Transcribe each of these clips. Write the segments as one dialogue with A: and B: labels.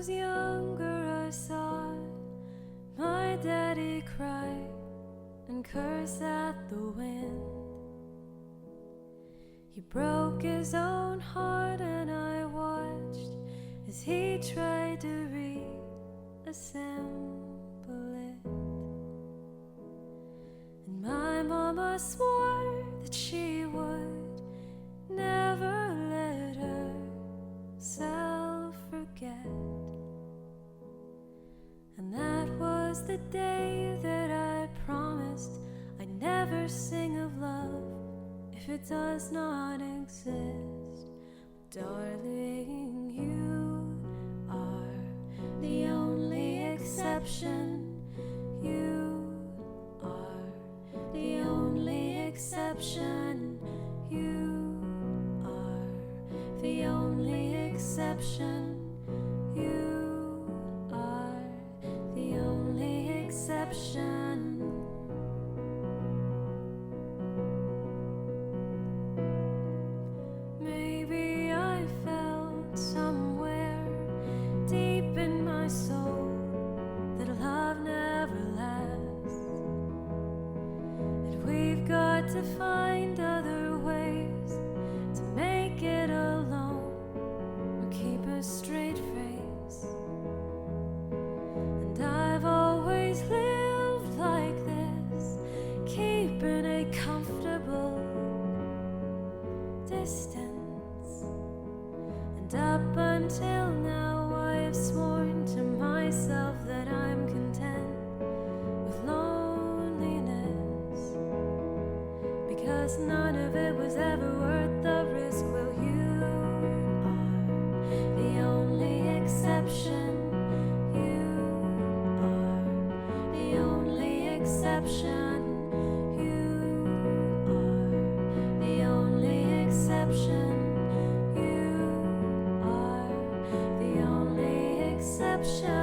A: was younger, I saw my daddy cry and curse at the wind. He broke his own heart, and I watched as he tried to reassemble it. And my mama swore that she would never let herself forget. And that was the day that I promised I'd never sing of love if it does not exist. Darling, you are the only exception. You are the only exception. You are the only exception. You are the only exception. Maybe I felt somewhere deep in my soul that love never lasts, and we've got to find other ways to make it alone or keep a straight face. And I've always lived like this, keeping a comfortable distance. And up until now I've sworn to myself that I'm content with loneliness, because none of it was ever worth the risk. Well, you are the only exception. You are the only exception. You are the only exception. You are the only exception.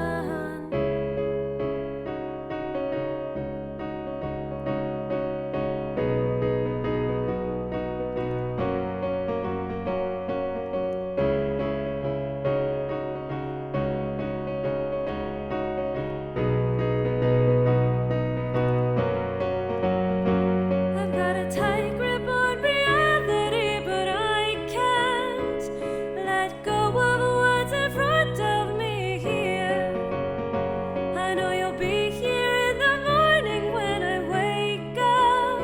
A: I've got a tight grip on reality, but I can't let go of what's in front of me here. I know you'll be here in the morning when I wake up.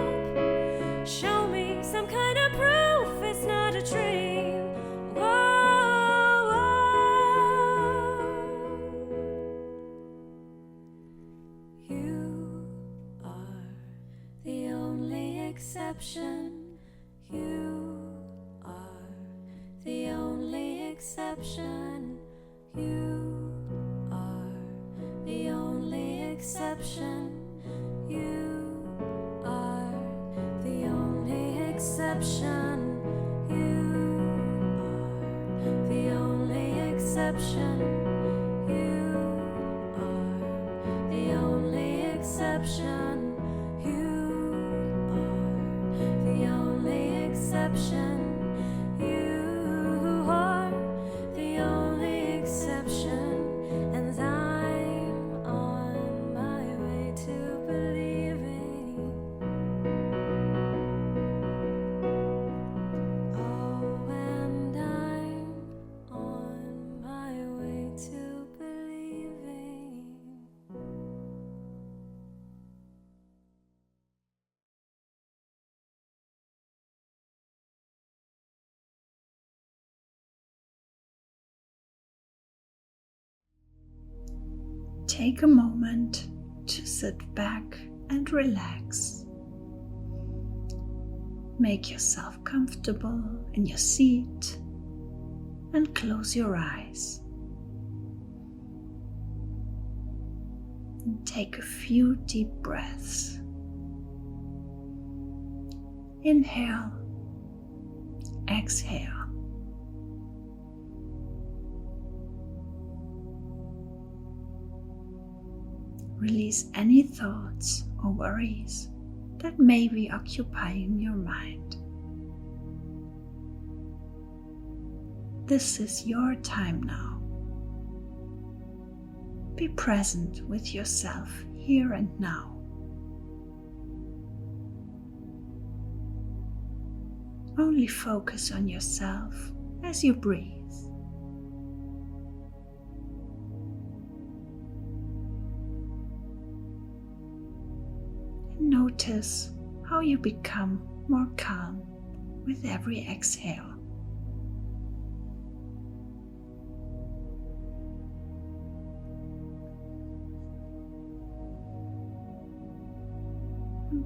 A: Show me some kind of proof it's not a dream. Whoa, whoa. You are the only exception. You are the only exception. You are the only exception. You are the only exception. You are the only exception. You are the only exception. You are the only exception. You are the only exception. And I'm on my way to believing. Oh, and I'm on my way to believing.
B: Take a moment to sit back and relax. Make yourself comfortable in your seat and close your eyes. And take a few deep breaths. Inhale, exhale. Release any thoughts or worries that may be occupying your mind. This is your time now. Be present with yourself here and now. Only focus on yourself as you breathe. And notice how you become more calm with every exhale.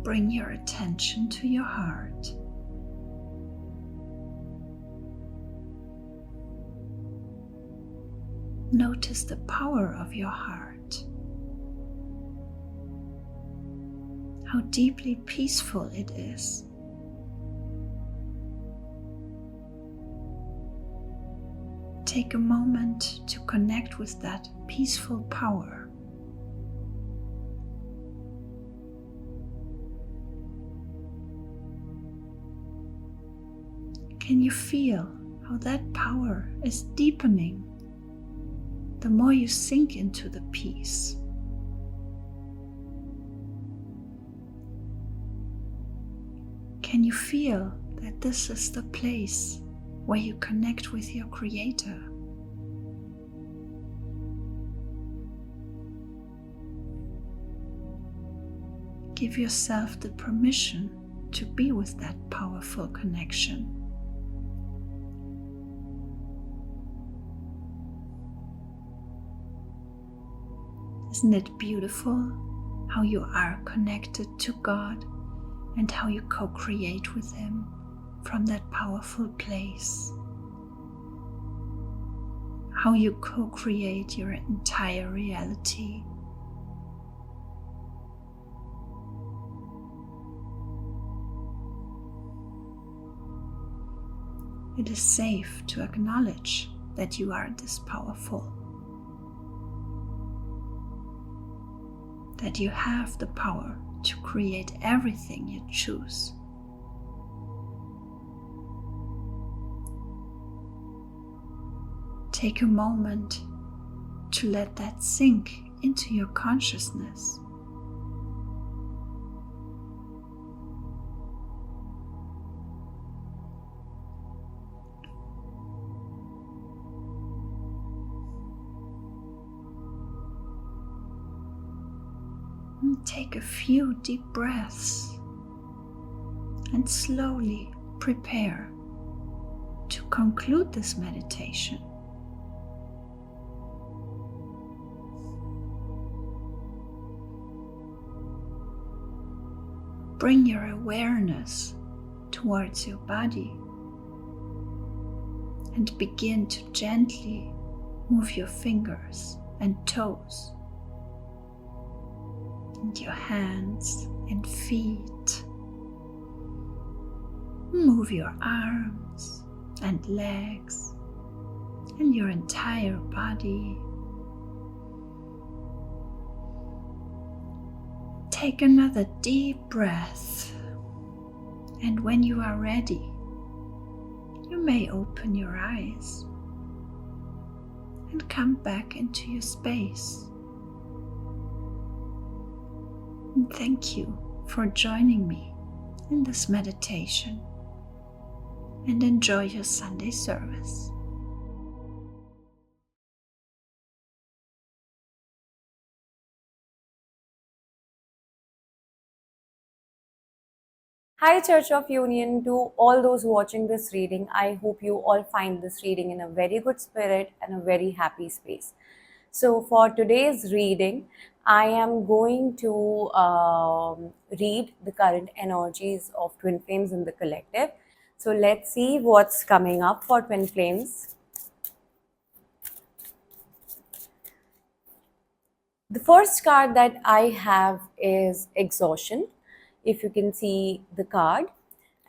B: Bring your attention to your heart. Notice the power of your heart. How deeply peaceful it is. Take a moment to connect with that peaceful power. Can you feel how that power is deepening the more you sink into the peace? Can you feel that this is the place where you connect with your Creator? Give yourself the permission to be with that powerful connection. Isn't it beautiful how you are connected to God and how you co-create with Him from that powerful place? How you co-create your entire reality. It is safe to acknowledge that you are this powerful. That you have the power to create everything you choose. Take a moment to let that sink into your consciousness. Take a few deep breaths and slowly prepare to conclude this meditation. Bring your awareness towards your body and begin to gently move your fingers and toes and your hands and feet. Move your arms and legs and your entire body. Take another deep breath, and when you are ready, you may open your eyes and come back into your space. And thank you for joining me in this meditation, and enjoy your Sunday service.
C: Hi, Church of Union. To all those watching this reading, I hope you all find this reading in a very good spirit and a very happy space. So for today's reading, I am going to read the current energies of twin flames in the collective. So let's see what's coming up for twin flames. The first card that I have is exhaustion, if you can see the card.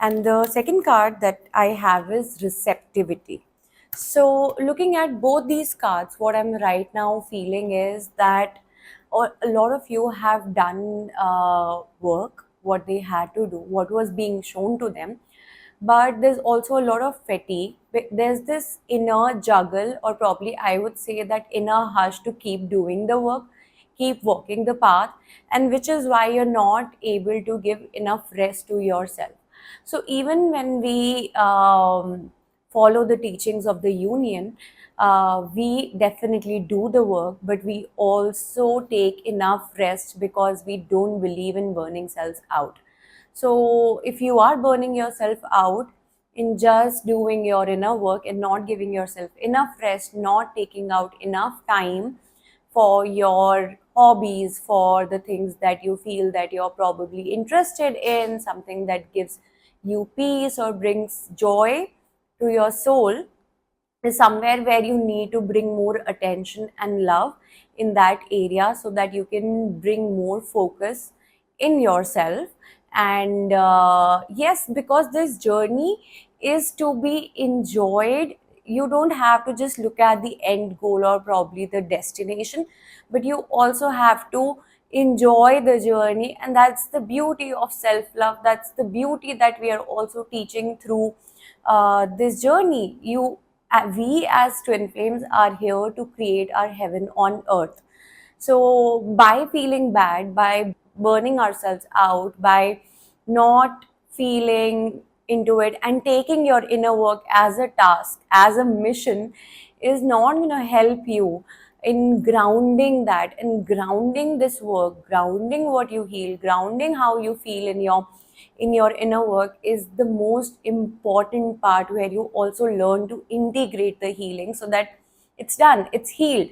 C: And the second card that I have is receptivity. So looking at both these cards, what I'm right now feeling is that a lot of you have done work, what they had to do, what was being shown to them. but there's also a lot of fatigue. There's this inner juggle, or probably I would say that inner hush to keep doing the work, keep walking the path, and which is why you're not able to give enough rest to yourself. So even when we follow the teachings of the union, we definitely do the work, but we also take enough rest because we don't believe in burning cells out. So if you are burning yourself out in just doing your inner work and not giving yourself enough rest, not taking out enough time for your hobbies, for the things that you feel that you're probably interested in, something that gives you peace or brings joy to your soul, is somewhere where you need to bring more attention and love in that area, so that you can bring more focus in yourself. And yes, because this journey is to be enjoyed. You don't have to just look at the end goal or probably the destination, but you also have to enjoy the journey. And that's the beauty of self love, that's the beauty that we are also teaching through this journey. We as twin flames are here to create our heaven on earth. So by feeling bad, by burning ourselves out, by not feeling into it and taking your inner work as a task, as a mission, is not going to help you in grounding that, and grounding this work, grounding what you heal, grounding how you feel in your inner work is the most important part, where you also learn to integrate the healing so that it's done, it's healed.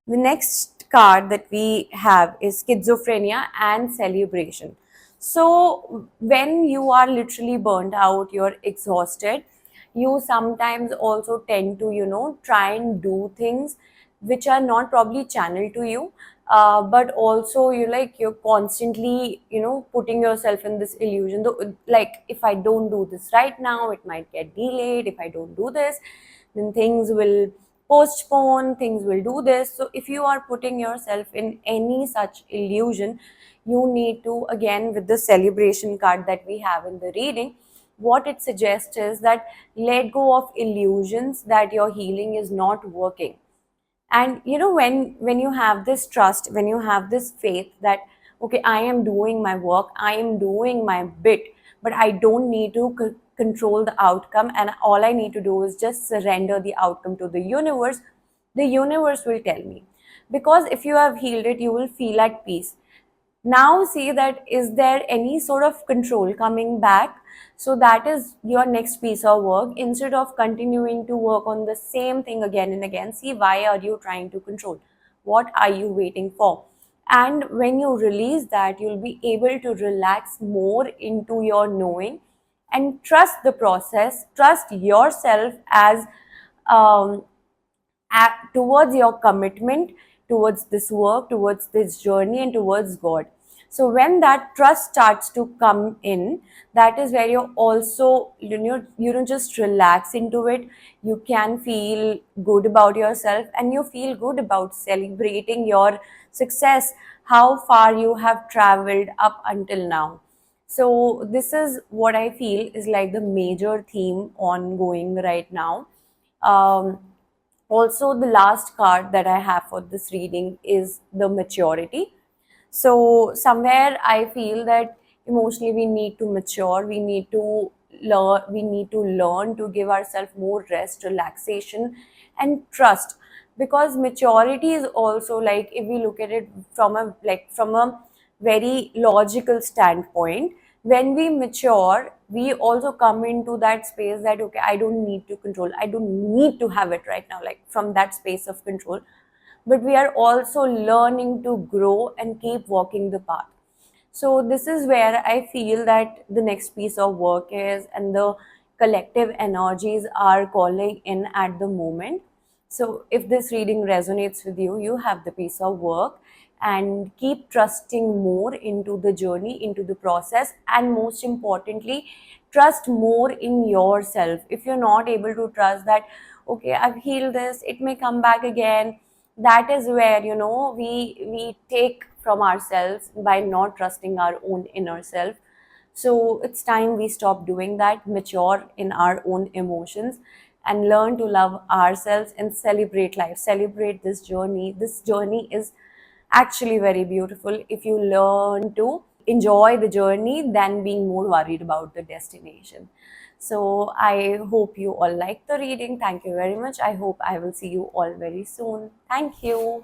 C: The next card that we have is schizophrenia and celebration. So, when you are literally burnt out, you're exhausted, you sometimes also tend to, try and do things which are not probably channeled to you, but also you're constantly, putting yourself in this illusion. Like, if I don't do this right now, it might get delayed. If I don't do this, then things will postpone, things will do this. So if you are putting yourself in any such illusion, you need to, again, with the celebration card that we have in the reading, what it suggests is that let go of illusions that your healing is not working. And when you have this trust, when you have this faith that okay, I am doing my work, I am doing my bit, but I don't need to control the outcome, and all I need to do is just surrender the outcome to the universe will tell me. Because if you have healed it, you will feel at peace. Now see that, is there any sort of control coming back? So that is your next piece of work. Instead of continuing to work on the same thing again and again, see, why are you trying to control? What are you waiting for? And when you release that, you'll be able to relax more into your knowing and trust the process, trust yourself as um, towards your commitment, towards this work, towards this journey, and towards God. So when that trust starts to come in, that is where you also, you don't just relax into it. You can feel good about yourself, and you feel good about celebrating your success, how far you have traveled up until now. So this is what I feel is like the major theme ongoing right now. Um, Also, the last card that I have for this reading is the maturity. So somewhere I feel that emotionally we need to mature, we need to learn to give ourselves more rest, relaxation, and trust. Because maturity is also, like, if we look at it from a very logical standpoint, when we mature, we also come into that space that okay, I don't need to control, I don't need to have it right now, like from that space of control. But we are also learning to grow and keep walking the path. So this is where I feel that the next piece of work is, and the collective energies are calling in at the moment. So if this reading resonates with you, you have the piece of work, and keep trusting more into the journey, into the process, and most importantly, trust more in yourself. If you're not able to trust that, okay, I've healed this, it may come back again, that is where we take from ourselves by not trusting our own inner self. So it's time we stop doing that, mature in our own emotions, and learn to love ourselves and celebrate life, celebrate this journey. This journey is actually very beautiful if you learn to enjoy the journey than being more worried about the destination. So I hope you all like the reading. Thank you very much. I hope I will see you all very soon. Thank you.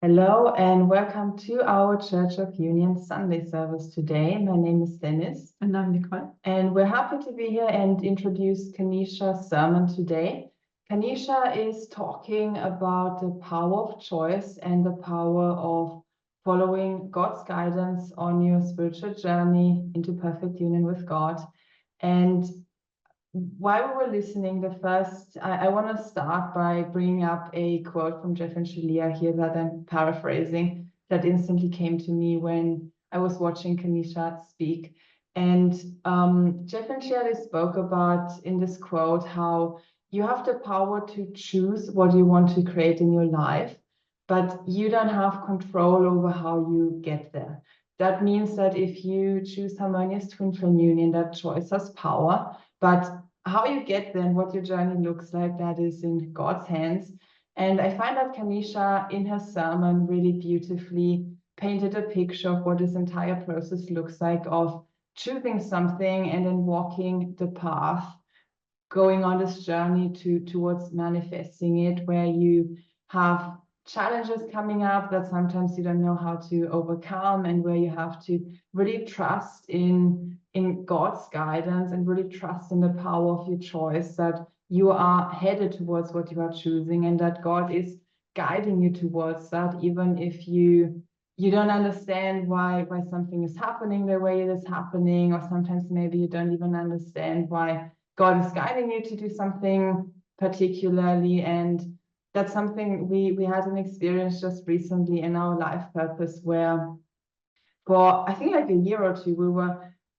D: Hello and welcome to our Church of Union Sunday service today. My name is Dennis.
B: And I'm Nicole.
D: And we're happy to be here and introduce Kanisha's sermon today. Kanisha is talking about the power of choice and the power of following God's guidance on your spiritual journey into perfect union with God. And while we were listening, I want to start by bringing up a quote from Jeff and Shaleia here that I'm paraphrasing that instantly came to me when I was watching Kanisha speak. And Jeff and Shaleia spoke about in this quote how you have the power to choose what you want to create in your life, but you don't have control over how you get there. That means that if you choose harmonious twin flame union, that choice has power, but how you get there and what your journey looks like, that is in God's hands. And I find that Kanisha in her sermon really beautifully painted a picture of what this entire process looks like of choosing something and then walking the path, going on this journey towards manifesting it, where you have challenges coming up that sometimes you don't know how to overcome, and where you have to really trust in God's guidance and really trust in the power of your choice, that you are headed towards what you are choosing and that God is guiding you towards that, even if you don't understand why something is happening the way it is happening, or sometimes maybe you don't even understand why God is guiding you to do something particularly. And that's something we had an experience just recently in our life purpose, where for I think like a year or two,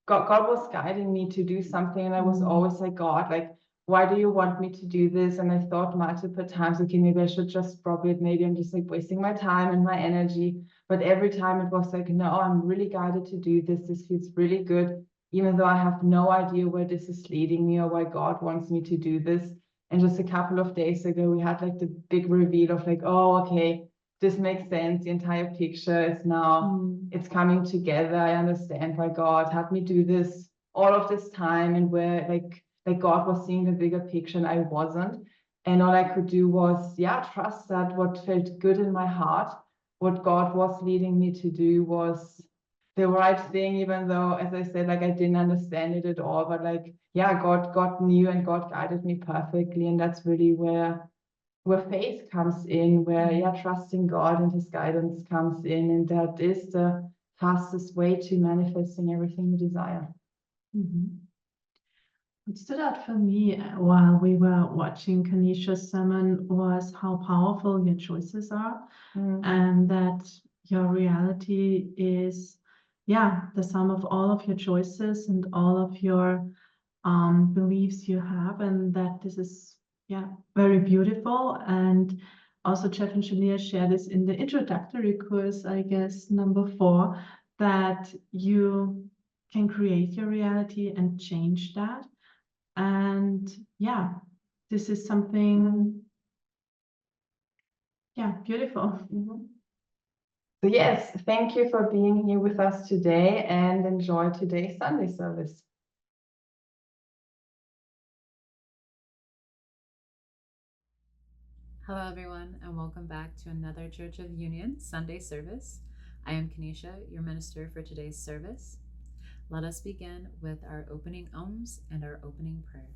D: God was guiding me to do something, and I was always like, God, like, why do you want me to do this? And I thought multiple times, okay, maybe I should just drop it. Maybe I'm just like wasting my time and my energy. But every time it was like, no, I'm really guided to do this. This feels really good, even though I have no idea where this is leading me or why God wants me to do this. And just a couple of days ago, we had like the big reveal of like, oh, okay, this makes sense. The entire picture is now, it's coming together. I understand why God had me do this all of this time, and where like God was seeing the bigger picture and I wasn't. And all I could do was, trust that what felt good in my heart, what God was leading me to do, was the right thing, even though, as I said, like I didn't understand it at all. But like, God knew and God guided me perfectly. And that's really where faith comes in, where trusting God and his guidance comes in, and that is the fastest way to manifesting everything you desire.
B: What stood out for me while we were watching Kanisha's sermon was how powerful your choices are, and that your reality is, the sum of all of your choices and all of your beliefs you have, and that this is, very beautiful. And also, Jeff and Shaleia share this in the introductory course, I guess, number 4, that you can create your reality and change that. And this is something beautiful.
D: So yes, thank you for being here with us today, and enjoy today's Sunday service.
E: Hello, everyone, and welcome back to another Church of Union Sunday service. I am Kanisha, your minister for today's service. Let us begin with our opening ohms and our opening prayer.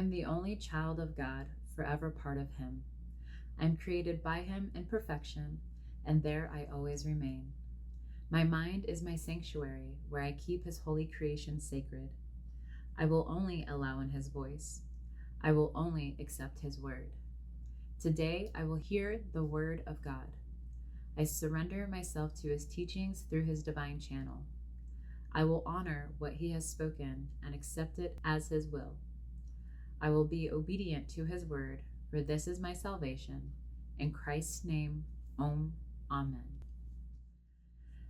E: am the only child of God, forever part of Him. I am created by Him in perfection, and there I always remain. My mind is my sanctuary, where I keep His holy creation sacred. I will only allow in His voice. I will only accept His word. Today I will hear the word of God. I surrender myself to His teachings through His divine channel. I will honor what He has spoken and accept it as His will. I will be obedient to His word, for this is my salvation. In Christ's name, Om, Amen.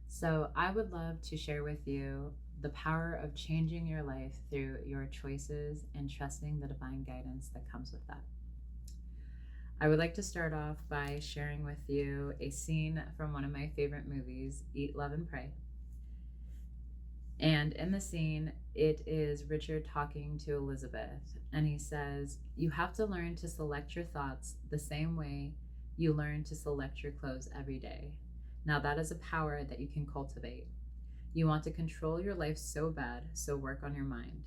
E: So I would love to share with you the power of changing your life through your choices and trusting the divine guidance that comes with that. I would like to start off by sharing with you a scene from one of my favorite movies, Eat, Love, and Pray. And in the scene, it is Richard talking to Elizabeth, and he says, "You have to learn to select your thoughts the same way you learn to select your clothes every day. Now that is a power that you can cultivate. You want to control your life so bad, so work on your mind.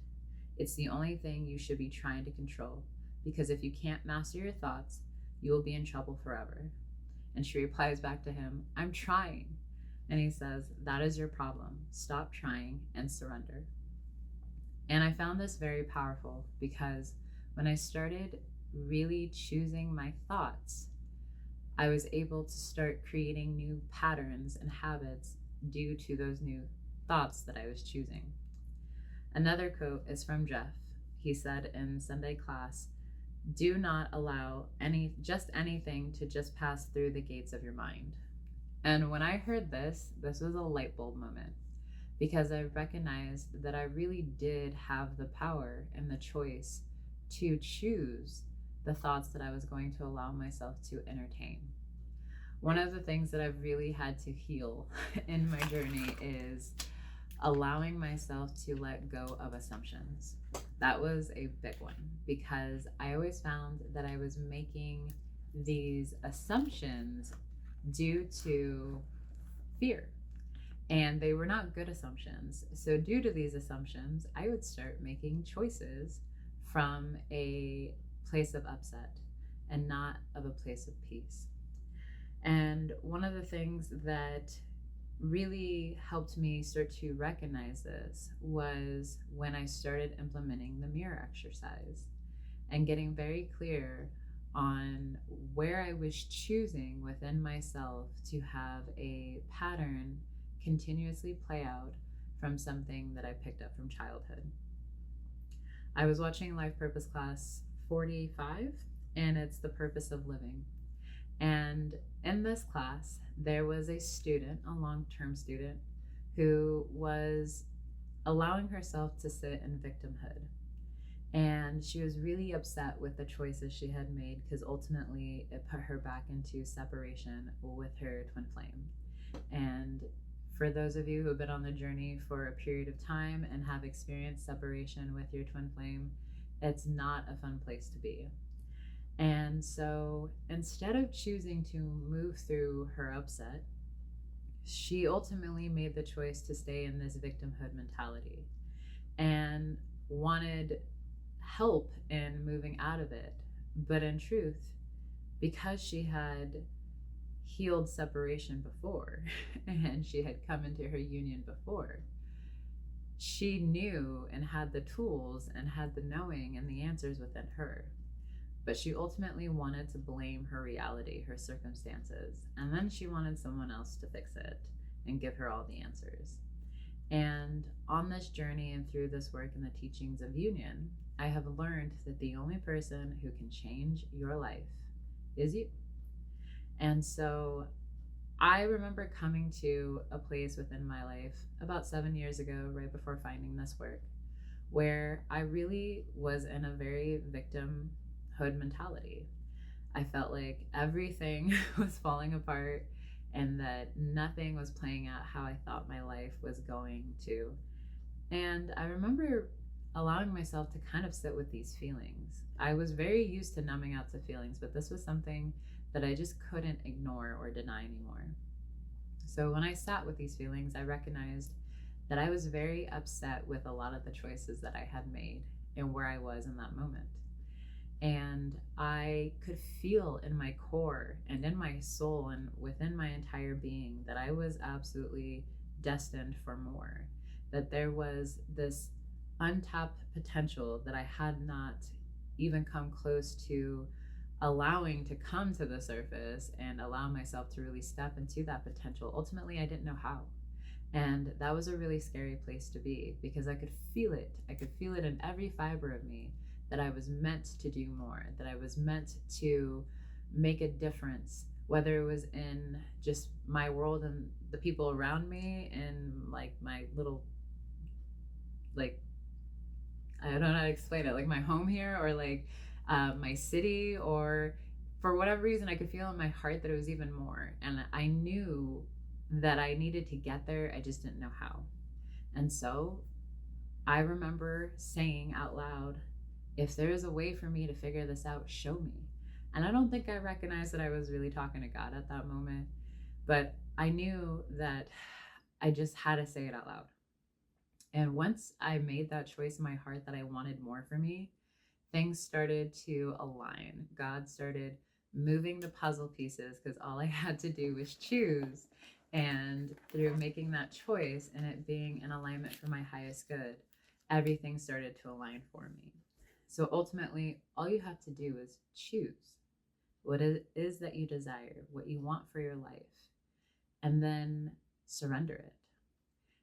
E: It's the only thing you should be trying to control, because if you can't master your thoughts, you will be in trouble forever." And she replies back to him, "I'm trying." And he says, "That is your problem. Stop trying and surrender." And I found this very powerful because when I started really choosing my thoughts, I was able to start creating new patterns and habits due to those new thoughts that I was choosing. Another quote is from Jeff. He said in Sunday class, "Do not allow anything to just pass through the gates of your mind." And when I heard this was a light bulb moment, because I recognized that I really did have the power and the choice to choose the thoughts that I was going to allow myself to entertain. One of the things that I've really had to heal in my journey is allowing myself to let go of assumptions. That was a big one, because I always found that I was making these assumptions due to fear, and they were not good assumptions. So due to these assumptions, I would start making choices from a place of upset and not of a place of peace. And one of the things that really helped me start to recognize this was when I started implementing the mirror exercise and getting very clear on where I was choosing within myself to have a pattern continuously play out from something that I picked up from childhood. I was watching Life Purpose Class 45, and it's the purpose of living. And in this class, there was a student, a long-term student, who was allowing herself to sit in victimhood. And she was really upset with the choices she had made, because ultimately it put her back into separation with her twin flame. And for those of you who have been on the journey for a period of time and have experienced separation with your twin flame, it's not a fun place to be. And so instead of choosing to move through her upset, she ultimately made the choice to stay in this victimhood mentality and wanted help in moving out of it. But in truth, because she had healed separation before and she had come into her union before, she knew and had the tools and had the knowing and the answers within her. But she ultimately wanted to blame her reality, her circumstances, and then she wanted someone else to fix it and give her all the answers. And on this journey and through this work in the teachings of union, I have learned that the only person who can change your life is you. And so I remember coming to a place within my life about 7 years ago, right before finding this work, where I really was in a very victimhood mentality. I felt like everything was falling apart and that nothing was playing out how I thought my life was going to. And I remember allowing myself to kind of sit with these feelings. I was very used to numbing out to feelings, but this was something that I just couldn't ignore or deny anymore. So when I sat with these feelings, I recognized that I was very upset with a lot of the choices that I had made and where I was in that moment. And I could feel in my core and in my soul and within my entire being that I was absolutely destined for more, that there was this untapped potential that I had not even come close to allowing to come to the surface and allow myself to really step into that potential. Ultimately, I didn't know how. And that was a really scary place to be because I could feel it. I could feel it in every fiber of me that I was meant to do more, that I was meant to make a difference, whether it was in just my world and the people around me, in like my little, like, I don't know how to explain it, like my home here, or like my city, or for whatever reason, I could feel in my heart that it was even more. And I knew that I needed to get there. I just didn't know how. And so I remember saying out loud, if there is a way for me to figure this out, show me. And I don't think I recognized that I was really talking to God at that moment, but I knew that I just had to say it out loud. And once I made that choice in my heart that I wanted more for me, things started to align. God started moving the puzzle pieces because all I had to do was choose. And through making that choice and it being in alignment for my highest good, everything started to align for me. So ultimately, all you have to do is choose what it is that you desire, what you want for your life, and then surrender it.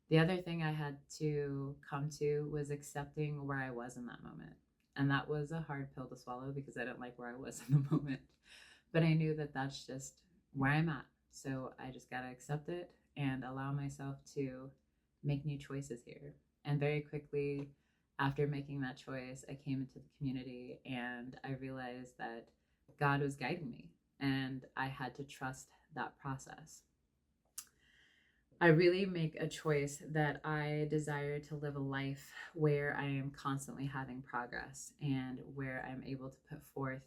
E: The other thing I had to come to was accepting where I was in that moment. And that was a hard pill to swallow because I didn't like where I was in the moment. But I knew that that's just where I'm at. So I just got to accept it and allow myself to make new choices here. And very quickly, after making that choice, I came into the community and I realized that God was guiding me and I had to trust that process. I really make a choice that I desire to live a life where I am constantly having progress and where I'm able to put forth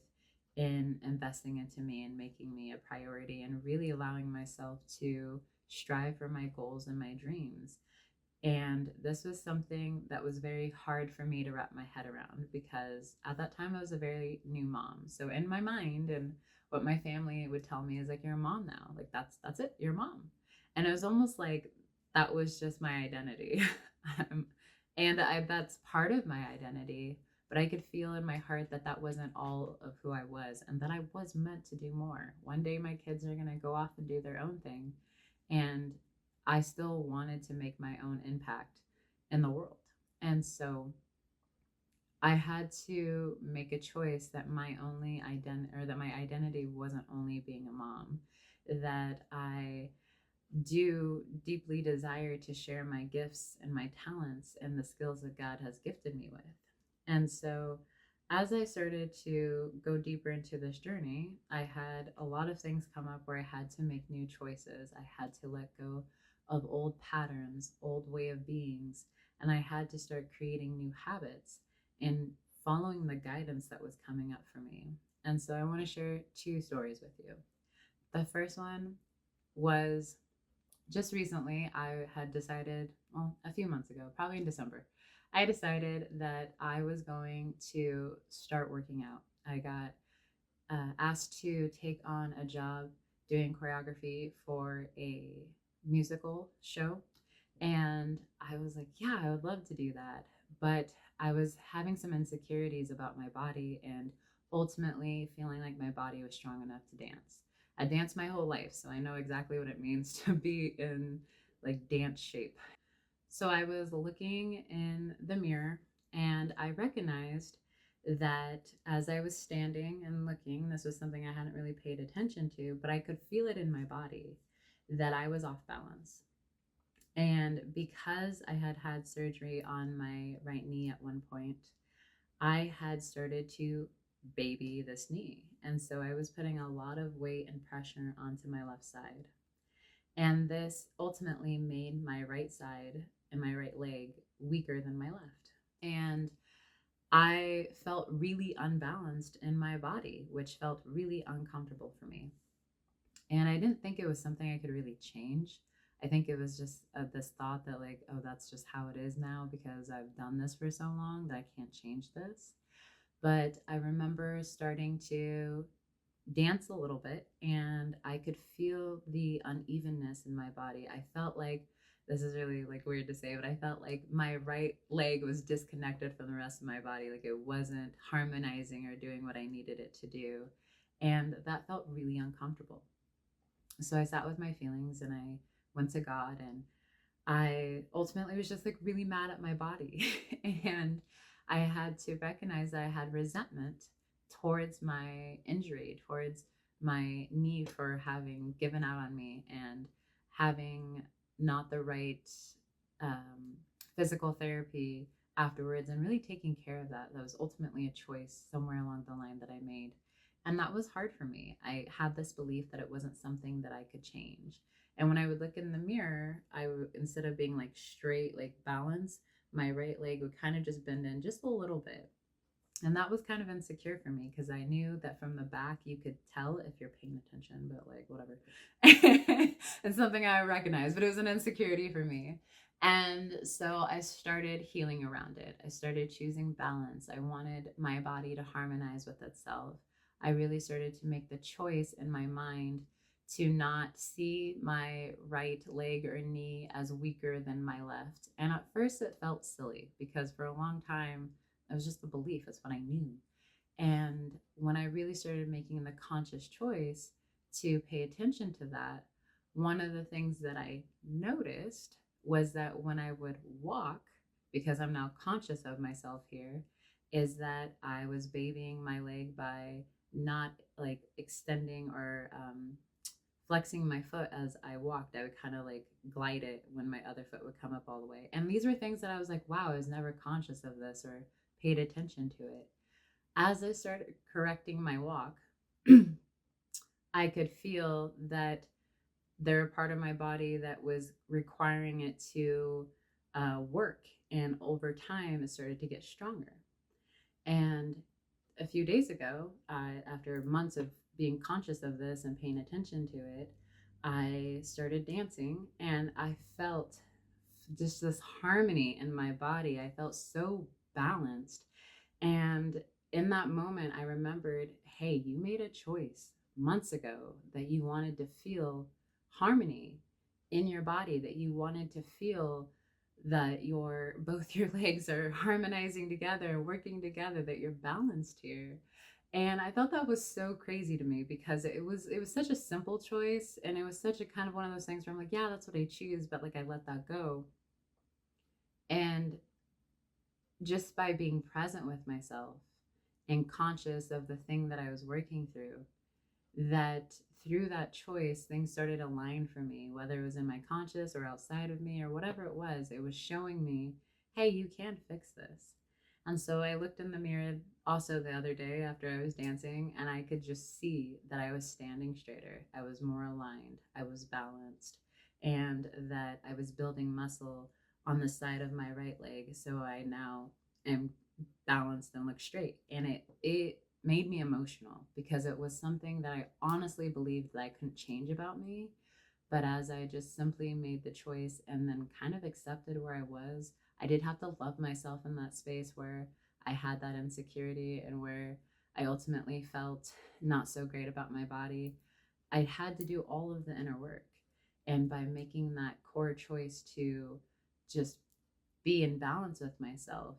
E: in investing into me and making me a priority and really allowing myself to strive for my goals and my dreams. And this was something that was very hard for me to wrap my head around because at that time I was a very new mom. So in my mind and what my family would tell me is like, you're a mom now. Like that's it, you're a mom. And it was almost like that was just my identity. And that's part of my identity, but I could feel in my heart that that wasn't all of who I was and that I was meant to do more. One day my kids are going to go off and do their own thing. And I still wanted to make my own impact in the world. And so I had to make a choice that my only identity, or that my identity wasn't only being a mom, that I do deeply desire to share my gifts and my talents and the skills that God has gifted me with. And so as I started to go deeper into this journey, I had a lot of things come up where I had to make new choices. I had to let go of old patterns, old way of beings, and I had to start creating new habits and following the guidance that was coming up for me. And so I want to share two stories with you. The first one was just recently. I had decided, well, a few months ago, probably in December, I decided that I was going to start working out. I got asked to take on a job doing choreography for a musical show. And I was like, yeah, I would love to do that. But I was having some insecurities about my body and ultimately feeling like my body was strong enough to dance. I danced my whole life, so I know exactly what it means to be in like dance shape. So I was looking in the mirror and I recognized that as I was standing and looking, this was something I hadn't really paid attention to, but I could feel it in my body that I was off balance. And because I had had surgery on my right knee at one point, I had started to baby this knee. And so I was putting a lot of weight and pressure onto my left side. And this ultimately made my right side and my right leg weaker than my left. And I felt really unbalanced in my body, which felt really uncomfortable for me. And I didn't think it was something I could really change. I think it was just this thought that, like, oh, that's just how it is now because I've done this for so long that I can't change this. But I remember starting to dance a little bit, and I could feel the unevenness in my body. I felt like, this is really like weird to say, but I felt like my right leg was disconnected from the rest of my body. Like it wasn't harmonizing or doing what I needed it to do. And that felt really uncomfortable. So I sat with my feelings and I went to God, and I ultimately was just like really mad at my body. And I had to recognize that I had resentment towards my injury, towards my knee for having given out on me and having not the right um, physical therapy afterwards, and really taking care of that. That was ultimately a choice somewhere along the line that I made. And that was hard for me. I had this belief that it wasn't something that I could change. And when I would look in the mirror, instead of being like straight, like balance, my right leg would kind of just bend in just a little bit. And that was kind of insecure for me because I knew that from the back you could tell if you're paying attention, but like whatever. It's something I recognize, but it was an insecurity for me. And so I started healing around it. I started choosing balance. I wanted my body to harmonize with itself. I really started to make the choice in my mind to not see my right leg or knee as weaker than my left. And at first it felt silly because for a long time, it was just the belief. It's what I knew. And when I really started making the conscious choice to pay attention to that, one of the things that I noticed was that when I would walk, because I'm now conscious of myself here, is that I was babying my leg by not like extending or flexing my foot as I walked. I would kind of like glide it when my other foot would come up all the way. And these were things that I was like, wow, I was never conscious of this or paid attention to it. As I started correcting my walk, I could feel that there were part of my body that was requiring it to work. And over time, it started to get stronger. And a few days ago, after months of being conscious of this and paying attention to it, I started dancing and I felt just this harmony in my body. I felt so balanced. And in that moment, I remembered, hey, you made a choice months ago that you wanted to feel harmony in your body, that you wanted to feel that your both your legs are harmonizing together, working together, that you're balanced here. And I thought that was so crazy to me because it was such a simple choice, and it was such a kind of one of those things where I'm like, yeah, that's what I choose, but like I let that go. And just by being present with myself and conscious of the thing that I was working through, that through that choice, things started to align for me, whether it was in my conscious or outside of me or whatever it was showing me, hey, you can fix this. And so I looked in the mirror also the other day after I was dancing, and I could just see that I was standing straighter. I was more aligned. I was balanced, and that I was building muscle on the side of my right leg. So I now am balanced and look straight. And it made me emotional because it was something that I honestly believed that I couldn't change about me. But as I just simply made the choice and then kind of accepted where I was, I did have to love myself in that space where I had that insecurity and where I ultimately felt not so great about my body. I had to do all of the inner work. And by making that core choice to just be in balance with myself,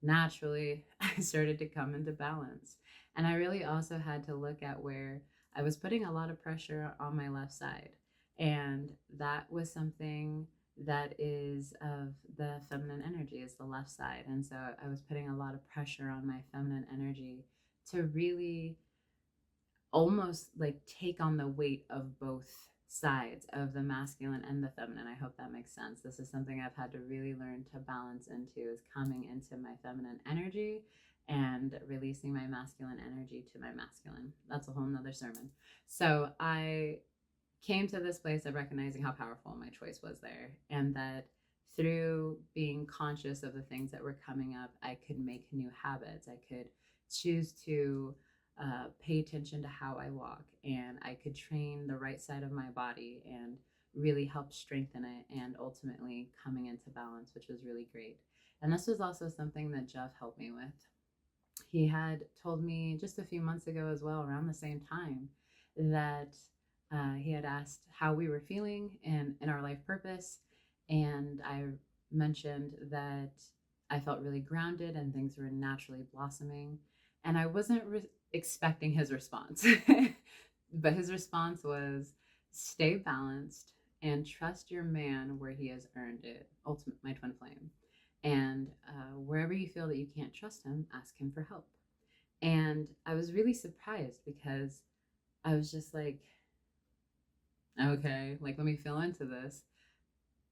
E: naturally I started to come into balance. And I really also had to look at where I was putting a lot of pressure on my left side. And that was something that is of the feminine energy, is the left side. And so I was putting a lot of pressure on my feminine energy to really almost like take on the weight of both sides of the masculine and the feminine. I hope that makes sense. This is something I've had to really learn to balance into, is coming into my feminine energy and releasing my masculine energy to my masculine. That's a whole nother sermon. So I came to this place of recognizing how powerful my choice was there, and that through being conscious of the things that were coming up, I could make new habits. I could choose to pay attention to how I walk, and I could train the right side of my body and really help strengthen it, and ultimately coming into balance, which was really great. And this was also something that Jeff helped me with. he had told me just a few months ago as well, around the same time, that he had asked how we were feeling in our life purpose. And I mentioned that I felt really grounded and things were naturally blossoming. And I wasn't expecting his response. But his response was, stay balanced and trust your man where he has earned it. Ultimate, my twin flame. And wherever you feel that you can't trust him, ask him for help. And I was really surprised because I was just like, okay, like, let me feel into this.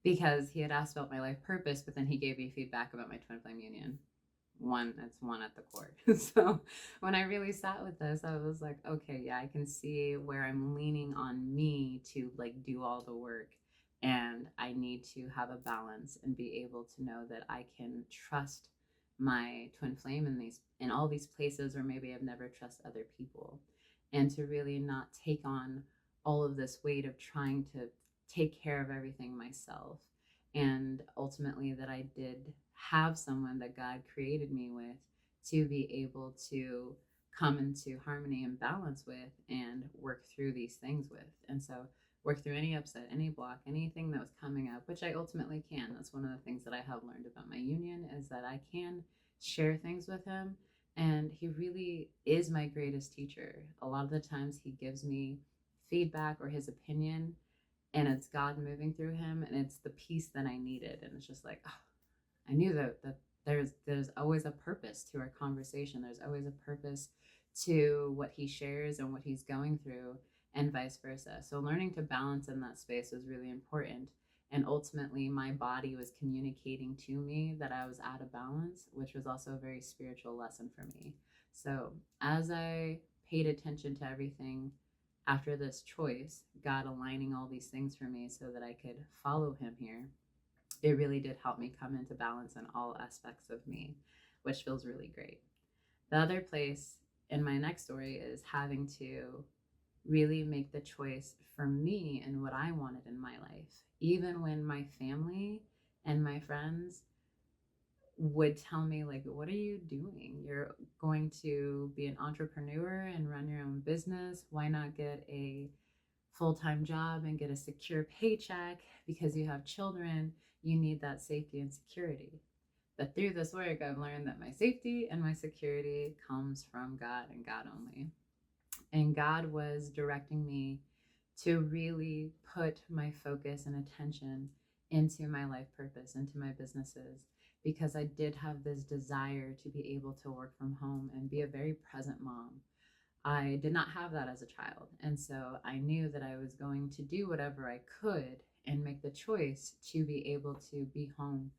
E: Because he had asked about my life purpose, but then he gave me feedback about my twin flame union. It's one at the core. So when I really sat with this, I was like, okay, yeah, I can see where I'm leaning on me to like do all the work. And I need to have a balance and be able to know that I can trust my twin flame in all these places where maybe I've never trusted other people. And to really not take on all of this weight of trying to take care of everything myself. And ultimately that I did have someone that God created me with to be able to come into harmony and balance with and work through these things with. And so work through any upset, any block, anything that was coming up, which I ultimately can. That's one of the things that I have learned about my union, is that I can share things with him. And he really is my greatest teacher. A lot of the times he gives me feedback or his opinion, and it's God moving through him, and it's the peace that I needed. And it's just like, oh, I knew that there's always a purpose to our conversation. There's always a purpose to what he shares and what he's going through, and vice versa. So learning to balance in that space was really important. And ultimately, my body was communicating to me that I was out of balance, which was also a very spiritual lesson for me. So as I paid attention to everything after this choice, God aligning all these things for me so that I could follow him here, it really did help me come into balance in all aspects of me, which feels really great. The other place in my next story is having to really make the choice for me and what I wanted in my life, even when my family and my friends would tell me, like, what are you doing? You're going to be an entrepreneur and run your own business. Why not get a full-time job and get a secure paycheck? Because you have children, you need that safety and security. But through this work, I've learned that my safety and my security comes from God and God only. And God was directing me to really put my focus and attention into my life purpose, into my businesses, because I did have this desire to be able to work from home and be a very present mom. I did not have that as a child. And so I knew that I was going to do whatever I could and make the choice to be able to be home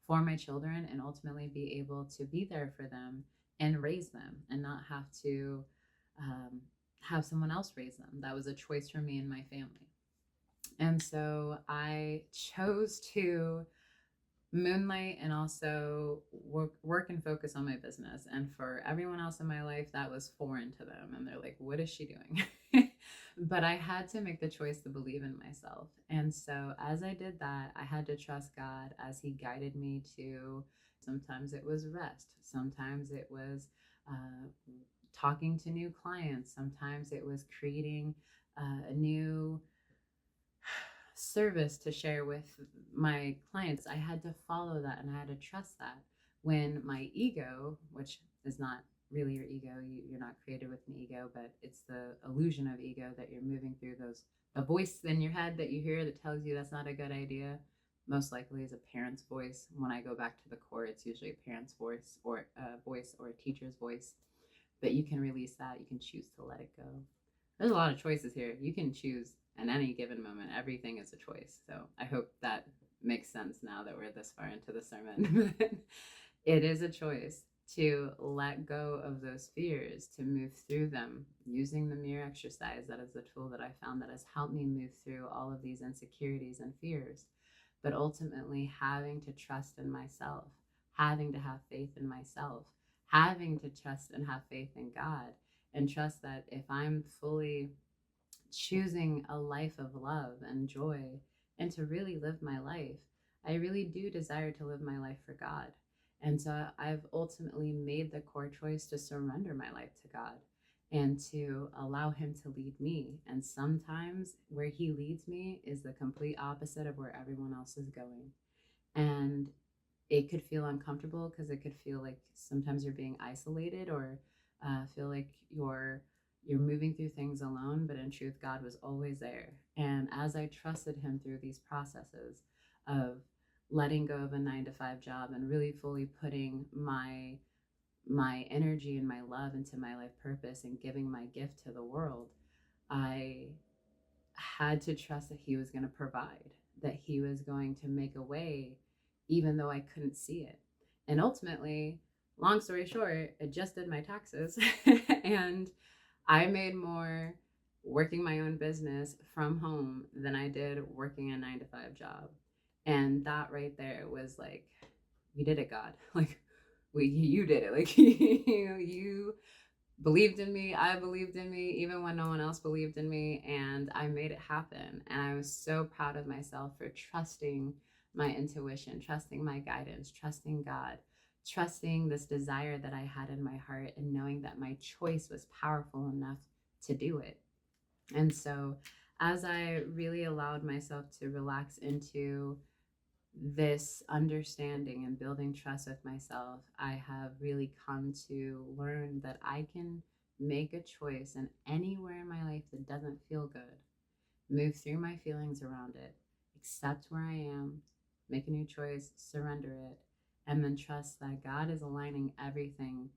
E: for my children and ultimately be able to be there for them and raise them and not have to have someone else raise them. That was a choice for me and my family. And so I chose to moonlight and also work and focus on my business. And for everyone else in my life, that was foreign to them. And they're like, what is she doing? But I had to make the choice to believe in myself. And so as I did that, I had to trust God as he guided me to, sometimes it was rest. Sometimes it was talking to new clients. Sometimes it was creating a new service to share with my clients. I had to follow that and I had to trust that. When my ego, which is not really your ego, you're not created with an ego, but it's the illusion of ego that you're moving through, the voice in your head that you hear that tells you that's not a good idea, most likely is a parent's voice. When I go back to the core, it's usually a parent's voice or a teacher's voice. But you can release that. You can choose to let it go. There's a lot of choices here. You can choose at any given moment. Everything is a choice. So I hope that makes sense now that we're this far into the sermon. It is a choice to let go of those fears, to move through them using the mirror exercise. That is the tool that I found that has helped me move through all of these insecurities and fears. But ultimately having to trust in myself, having to have faith in myself, having to trust and have faith in God, and trust that if I'm fully choosing a life of love and joy and to really live my life, I really do desire to live my life for God. And so I've ultimately made the core choice to surrender my life to God and to allow Him to lead me. And sometimes where He leads me is the complete opposite of where everyone else is going. And it could feel uncomfortable because it could feel like sometimes you're being isolated, or feel like you're moving through things alone. But in truth, God was always there. And as I trusted Him through these processes of letting go of a 9-to-5 job and really fully putting my energy and my love into my life purpose and giving my gift to the world, I had to trust that He was going to provide, that He was going to make a way, even though I couldn't see it. And ultimately, long story short, I just did my taxes and I made more working my own business from home than I did working a 9-to-5 job. And that right there was like, you did it, God. Like, you did it. Like, you believed in me. I believed in me, even when no one else believed in me. And I made it happen. And I was so proud of myself for trusting my intuition, trusting my guidance, trusting God, trusting this desire that I had in my heart, and knowing that my choice was powerful enough to do it. And so, as I really allowed myself to relax into this understanding and building trust with myself, I have really come to learn that I can make a choice in anywhere in my life that doesn't feel good, move through my feelings around it, accept where I am, make a new choice, surrender it, and then trust that God is aligning everything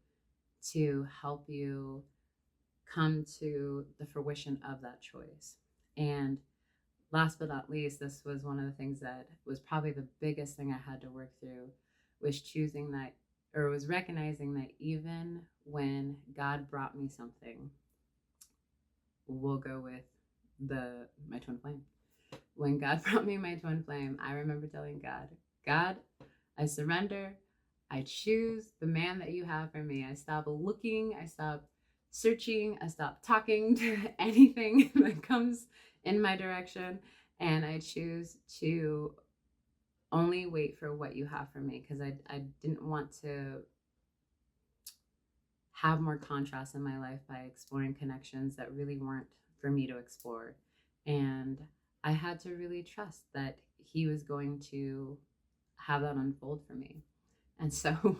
E: to help you come to the fruition of that choice. And last but not least, this was one of the things that was probably the biggest thing I had to work through, was choosing that, or was recognizing that even when God brought me something, we'll go with my twin flame. When God brought me my twin flame, I remember telling God, I surrender. I choose the man that you have for me. I stop looking, I stop searching, I stop talking to anything that comes in my direction, and I choose to only wait for what you have for me, because I didn't want to have more contrast in my life by exploring connections that really weren't for me to explore. And I had to really trust that He was going to have that unfold for me. And so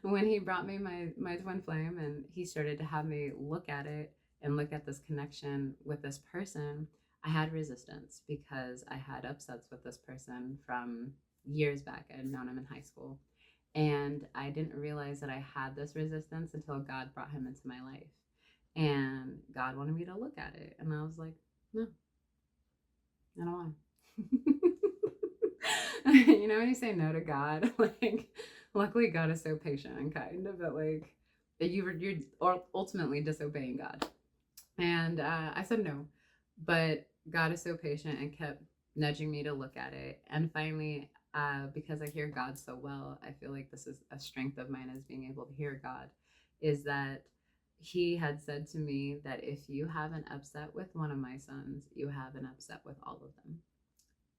E: when He brought me my twin flame and He started to have me look at it and look at this connection with this person, I had resistance because I had upsets with this person from years back. I had known him in high school. And I didn't realize that I had this resistance until God brought him into my life. And God wanted me to look at it. And I was like, no, I don't want to. You know, when you say no to God, like, luckily God is so patient and kind, but like, you're ultimately disobeying God. And I said no, but God is so patient and kept nudging me to look at it. And finally, because I hear God so well, I feel like this is a strength of mine, is being able to hear God, is that He had said to me that if you have an upset with one of my sons, you have an upset with all of them.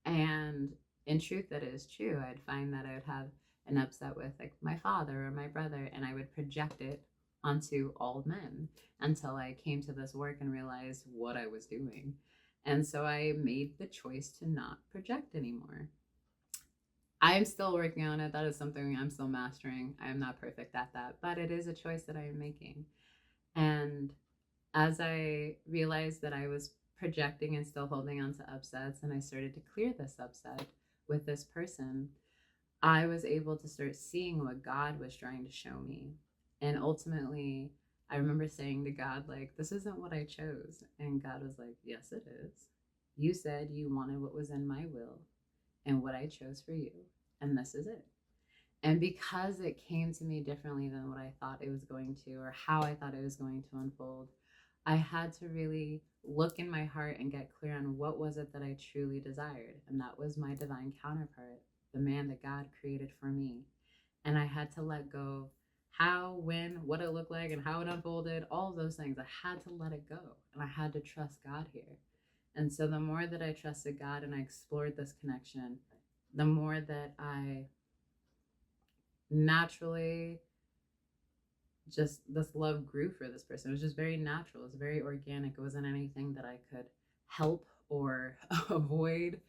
E: And in truth, that is true. I'd find that I would have an upset with like my father or my brother, and I would project it onto all men until I came to this work and realized what I was doing. And so I made the choice to not project anymore. I am still working on it. That is something I'm still mastering. I am not perfect at that, but it is a choice that I am making. And as I realized that I was projecting and still holding on to upsets, and I started to clear this upset with this person, I was able to start seeing what God was trying to show me. And ultimately, I remember saying to God, like, this isn't what I chose. And God was like, yes, it is. You said you wanted what was in my will and what I chose for you. And this is it. And because it came to me differently than what I thought it was going to, or how I thought it was going to unfold, I had to really look in my heart and get clear on what was it that I truly desired. And that was my divine counterpart, the man that God created for me. And I had to let go how, when, what it looked like, and how it unfolded, all of those things. I had to let it go. And I had to trust God here. And so the more that I trusted God and I explored this connection, the more that I naturally, just this love grew for this person. It was just very natural. It was very organic. It wasn't anything that I could help or avoid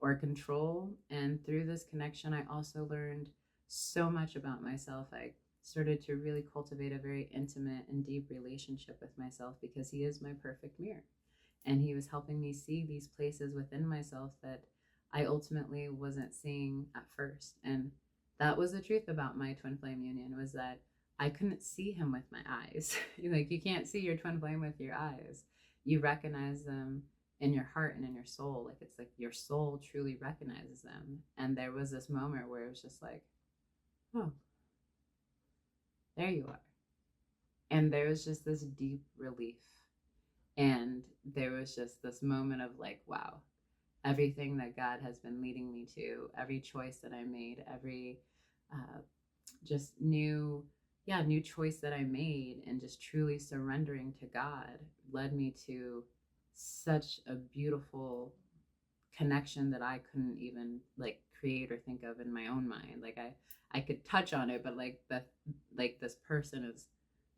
E: or control. And through this connection, I also learned so much about myself. I started to really cultivate a very intimate and deep relationship with myself, because he is my perfect mirror. And he was helping me see these places within myself that I ultimately wasn't seeing at first. And that was the truth about my twin flame union, was that I couldn't see him with my eyes. Like, you can't see your twin flame with your eyes. You recognize them in your heart and in your soul. Like, it's like your soul truly recognizes them. And there was this moment where it was just like, oh, there you are. And there was just this deep relief. And there was just this moment of like, wow, everything that God has been leading me to, every choice that I made, every just new choice that I made, and just truly surrendering to God led me to such a beautiful connection that I couldn't even like create or think of in my own mind. Like, I could touch on it, but like this person is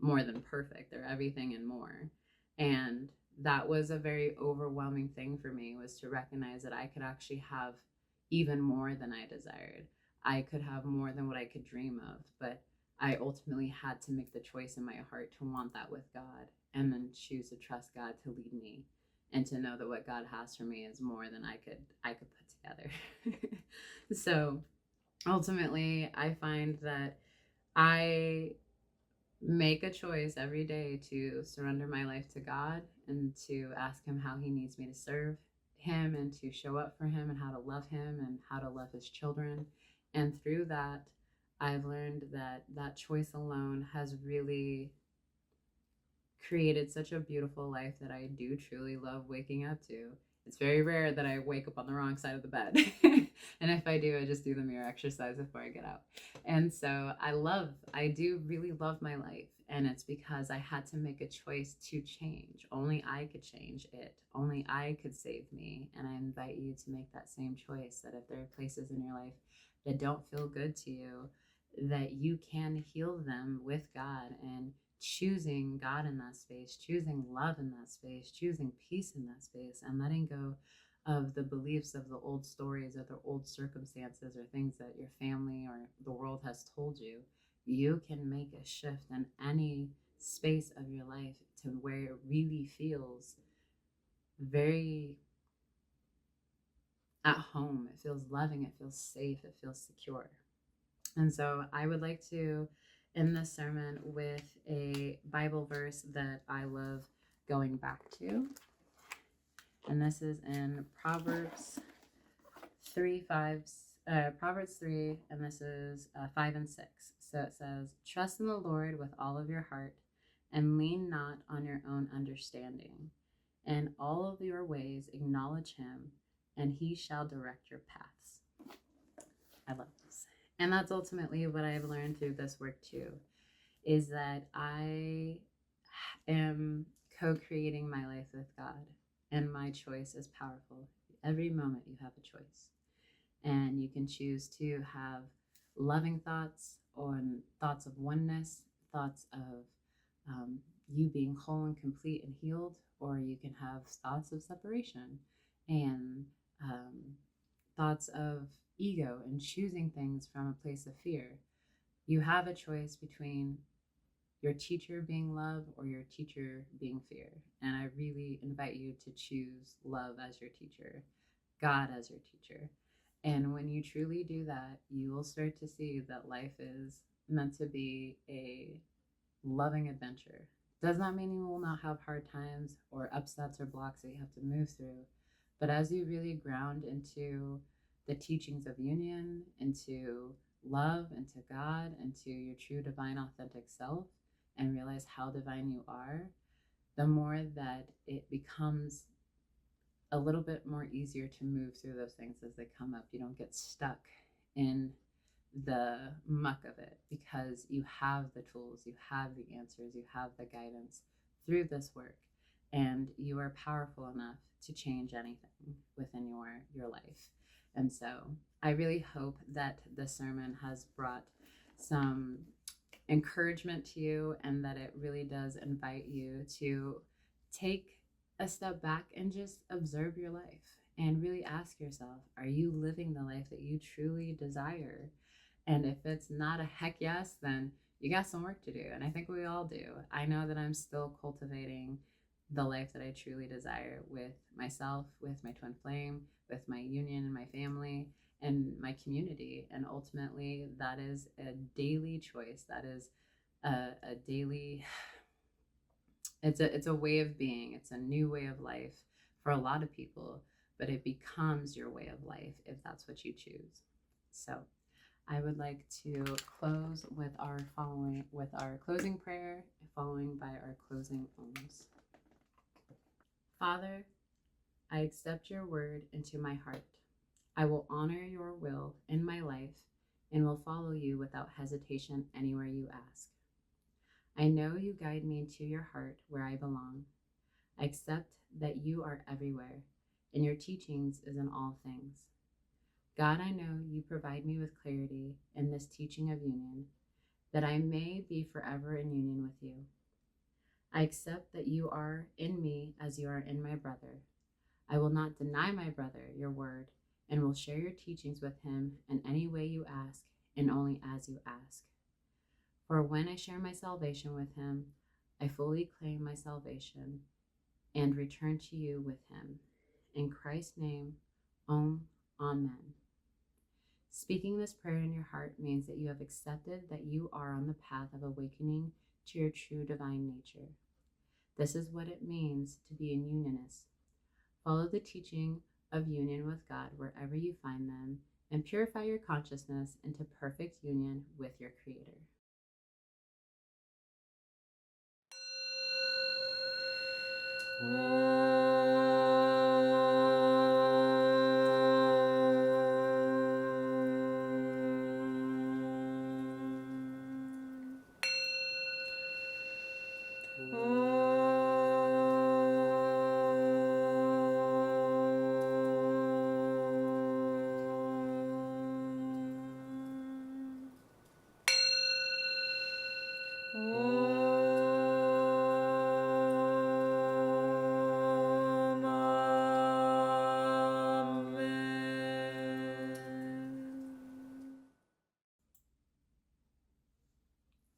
E: more than perfect. They're everything and more. And that was a very overwhelming thing for me, was to recognize that I could actually have even more than I desired. I could have more than what I could dream of, but I ultimately had to make the choice in my heart to want that with God, and then choose to trust God to lead me, and to know that what God has for me is more than I could put together. So ultimately, I find that I make a choice every day to surrender my life to God, and to ask him how he needs me to serve him, and to show up for him, and how to love him, and how to love his children. And through that, I've learned that that choice alone has really created such a beautiful life that I do truly love waking up to. It's very rare that I wake up on the wrong side of the bed. And if I do, I just do the mirror exercise before I get out. And so I do really love my life. And it's because I had to make a choice to change. Only I could change it. Only I could save me. And I invite you to make that same choice, that if there are places in your life that don't feel good to you, that you can heal them with God, and choosing God in that space, choosing love in that space, choosing peace in that space, and letting go of the beliefs of the old stories or the old circumstances or things that your family or the world has told you. You can make a shift in any space of your life to where it really feels very at home. It feels loving, it feels safe, it feels secure. And so I would like to end this sermon with a Bible verse that I love going back to. And this is in Proverbs 3, and this is 5 and 6. So it says, "Trust in the Lord with all of your heart, and lean not on your own understanding. In all of your ways acknowledge him, and he shall direct your paths." I love this. And that's ultimately what I've learned through this work too, is that I am co-creating my life with God, and my choice is powerful. Every moment you have a choice, and you can choose to have loving thoughts, or thoughts of oneness, thoughts of you being whole and complete and healed, or you can have thoughts of separation, and thoughts of ego, and choosing things from a place of fear. You have a choice between your teacher being love or your teacher being fear. And I really invite you to choose love as your teacher, God as your teacher. And when you truly do that, you will start to see that life is meant to be a loving adventure. Does not mean you will not have hard times or upsets or blocks that you have to move through. But as you really ground into the teachings of union, into love, into God, into your true divine authentic self, and realize how divine you are, the more that it becomes a little bit more easier to move through those things as they come up. You don't get stuck in the muck of it, because you have the tools, you have the answers, you have the guidance through this work, and you are powerful enough to change anything within your life. And so I really hope that this sermon has brought some encouragement to you, and that it really does invite you to take a step back and just observe your life and really ask yourself, are you living the life that you truly desire? And if it's not a heck yes, then you got some work to do. And I think we all do. I know that I'm still cultivating the life that I truly desire with myself, with my twin flame, with my union and my family and my community. And ultimately, that is a daily choice. That is a daily, it's a way of being. It's a new way of life for a lot of people, but it becomes your way of life if that's what you choose. So I would like to close with our closing prayer, following by our closing ohms. Father, I accept your word into my heart. I will honor your will in my life and will follow you without hesitation anywhere you ask. I know you guide me into your heart where I belong. I accept that you are everywhere and your teachings is in all things. God, I know you provide me with clarity in this teaching of union, that I may be forever in union with you. I accept that you are in me as you are in my brother. I will not deny my brother your word and will share your teachings with him in any way you ask and only as you ask. For when I share my salvation with him, I fully claim my salvation and return to you with him. In Christ's name, Amen. Speaking this prayer in your heart means that you have accepted that you are on the path of awakening to your true divine nature. This is what it means to be a unionist. Follow the teaching of union with God wherever you find them and purify your consciousness into perfect union with your Creator.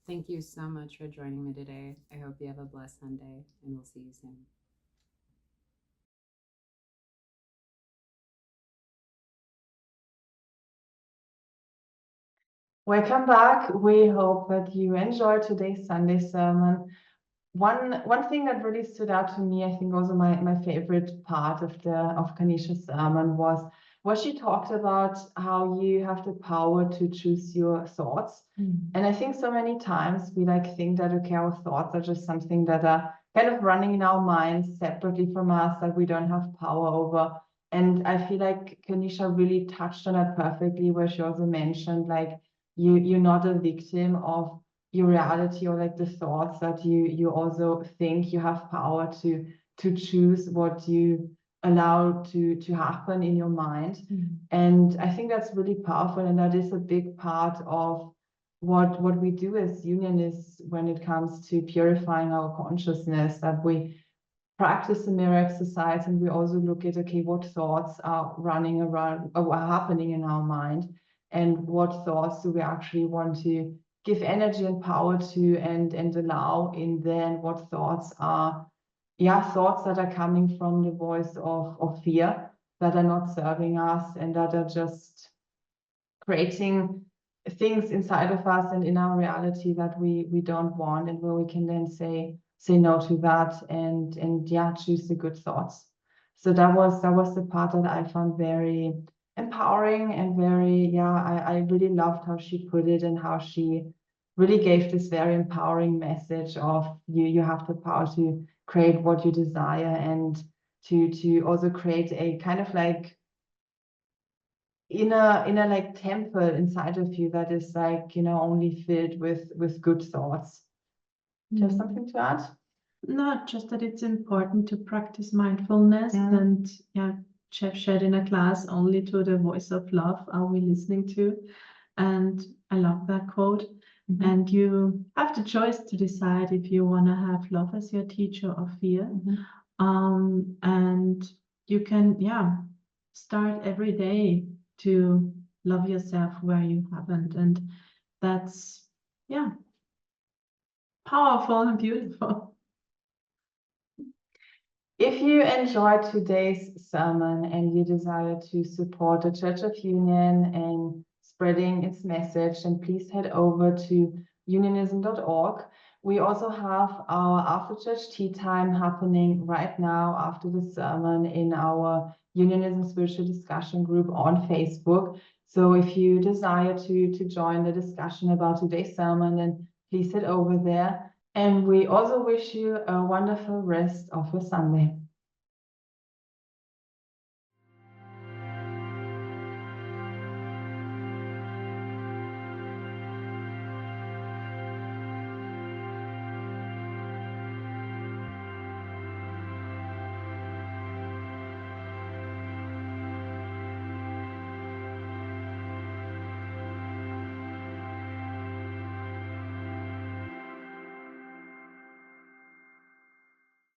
E: Thank you so much for joining me today. I hope you have a blessed Sunday, and we'll see you soon.
D: Welcome back. We hope that you enjoyed today's Sunday sermon. One thing that really stood out to me, I think also my favorite part of Kanisha's sermon was what she talked about how you have the power to choose your thoughts. And I think so many times we think that, okay, our thoughts are just something that are kind of running in our minds separately from us, that we don't have power over. And I feel like Kanisha really touched on it perfectly, where she also mentioned you're not a victim of your reality or the thoughts that you also think. You have power to choose what you allow to happen in your mind. And I think that's really powerful, and that is a big part of what we do as unionists when it comes to purifying our consciousness, that we practice the mirror exercise and we also look at, okay, what thoughts are running around or are happening in our mind, and what thoughts do we actually want to give energy and power to and allow in there, and what thoughts are thoughts that are coming from the voice of fear, that are not serving us and that are just creating things inside of us and in our reality that we don't want, and where we can then say no to that and choose the good thoughts. So that was the part that I found very empowering and very I really loved how she put it, and how she really gave this very empowering message of you have the power to create what you desire, and to also create a kind of inner temple inside of you that is only filled with good thoughts. Do you have something to add?
B: Not just that it's important to practice mindfulness, and Jeff shared in a class, only to the voice of love are we listening to.
F: And I love that quote. And you have the choice to decide if you want to have love as your teacher or fear. And you can, start every day to love yourself where you haven't. And that's, powerful and beautiful.
D: If you enjoyed today's sermon and you desire to support the Church of Union in spreading its message, then please head over to unionism.org. We also have our after church tea time happening right now after the sermon in our Unionism Spiritual Discussion group on Facebook. So if you desire to join the discussion about today's sermon, then please head over there. And we also wish you a wonderful rest of your Sunday.